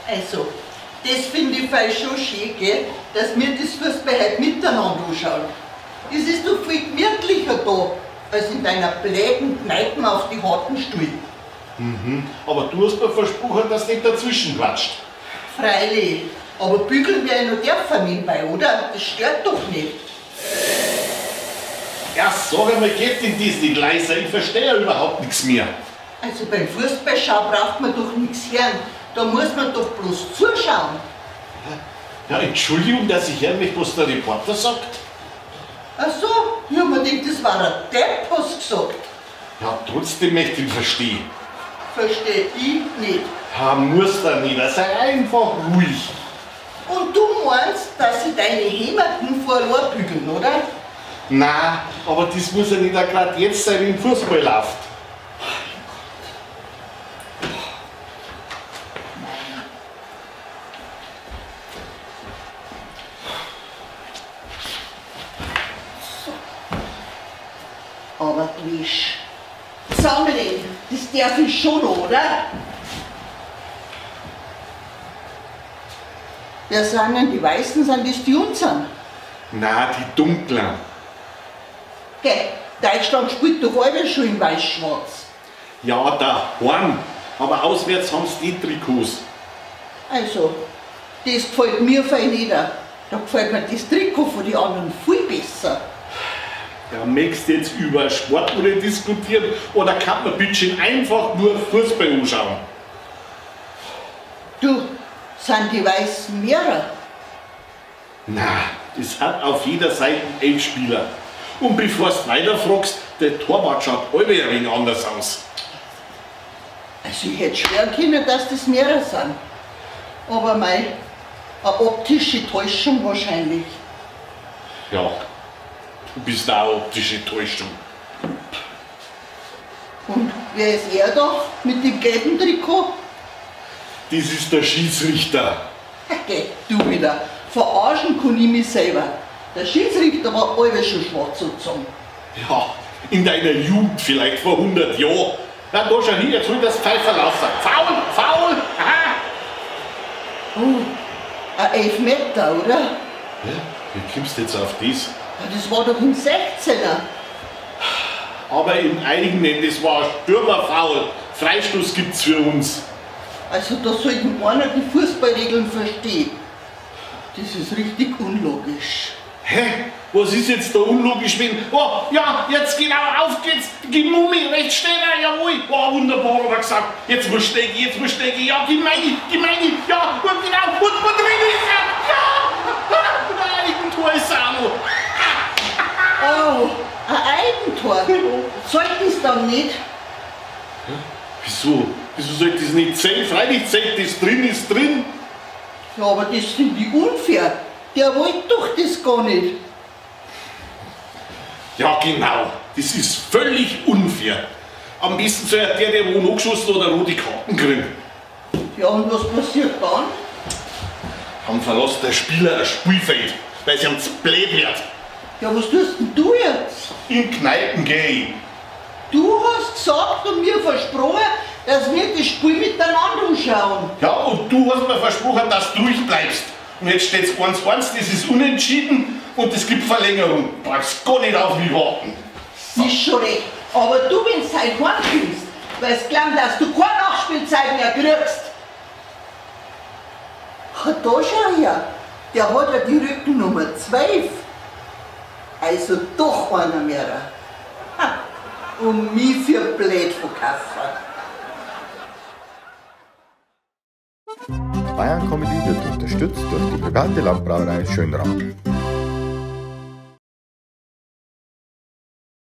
Also, das finde ich voll schon schön, gell? Dass wir das Fußball heute miteinander anschauen. Das ist doch viel gemütlicher da, als in deiner bläden Kneipen auf die harten Stühlen. Aber du hast mir versprochen, dass du nicht dazwischen quatscht. Freilich, aber bügeln wir ja noch dürfen nebenbei, oder? Das stört doch nicht. Ja, sag einmal, geht denn das nicht leiser? Ich verstehe ja überhaupt nichts mehr. Also beim Fußballschau braucht man doch nichts hören. Da muss man doch bloß zuschauen. Ja, Entschuldigung, dass ich hören möchte, was der Reporter sagt. Ach so, ich hab mir gedacht, das war ein Depp, was gesagt. Ja, trotzdem möchte ich verstehen. Versteh ich nicht. Ja, muss da nicht, sei einfach ruhig. Und du meinst, dass sie deine Hämaten vorher bügeln, oder? Nein, aber das muss ja nicht gerade jetzt sein, wie im Fußball läuft. Aber Quisch. Sammeln, das darf ich schon, oder? Wer sind denn die Weißen, sind das die unseren? Nein, die Dunklen. Gell, Deutschland spielt doch alle schon in Weiß-Schwarz. Ja, da Horn. Aber auswärts haben sie die Trikots. Also, das gefällt mir fein nicht. Da gefällt mir das Trikot von den anderen viel besser. Ja, möchtest du jetzt über Sport oder diskutieren oder kann man bitte einfach nur Fußball anschauen? Du, sind die Weißen mehrer? Na, das hat auf jeder Seite 11 Spieler. Und bevor du weiter fragst, der Torwart schaut alle ein wenig anders aus. Also ich hätte schwören können, dass das mehrer sind. Aber eine optische Täuschung wahrscheinlich. Ja, du bist auch eine optische Täuschung. Und wer ist er da mit dem gelben Trikot? Das ist der Schiedsrichter. Geh, du wieder. Verarschen kann ich mich selber. Der Schiedsrichter war alle schon schwarz sozusagen. Ja, in deiner Jugend vielleicht vor 100 Jahren. Na, da schau hin, jetzt will das Pfeifer laufen. Faul, faul, aha! Ein Elfmeter, oder? Ja, wie kommst du jetzt auf das? Ja, das war doch im 16er. Aber im eigenen, das war ein Stürmerfoul. Freistoß gibt's für uns. Also da sollten einer die Fußballregeln verstehen. Das ist richtig unlogisch. Hä? Was ist jetzt da unlogisch, wenn... Oh, ja, jetzt genau, auf geht's. Gib Mummi, rechts steht er, jawohl. Oh, wunderbar, hat er gesagt. Jetzt muss stecken, ja, gib meine, ja, und genau, und drin ist er. Ja, und ein Eigentor ist er auch noch. Oh, ein Eigentor. Sollte es dann nicht? Wieso? Wieso sollte das nicht zählen? Freilich zählt das drin, ist drin. Ja, aber das finde ich unfair. Der wollte doch das gar nicht. Ja, genau. Das ist völlig unfair. Am besten soll der wo noch geschossen oder rote Karten kriegen. Ja, und was passiert dann? Dann verlässt der Spieler ein Spielfeld, weil sie ihm zu blöd wird. Ja, was tust denn du jetzt? In Kneipen gehe ich. Du hast gesagt und mir versprochen, dass wir das Spiel miteinander anschauen. Ja, und du hast mir versprochen, dass du ruhig bleibst. Und jetzt steht es 1:1, das ist unentschieden und es gibt Verlängerung. Du brauchst gar nicht auf mich warten. Ist schon recht. Aber du, wenn du heute heimkommst, weißt du, dass du keine Nachspielzeit mehr kriegst. Da schau her, der hat ja die Rückennummer 12. Also doch einer mehr. Ha, um mich für blöd verkaufen. Bayern Comedy wird unterstützt durch die Brigitte Landbrauerei Schönraum.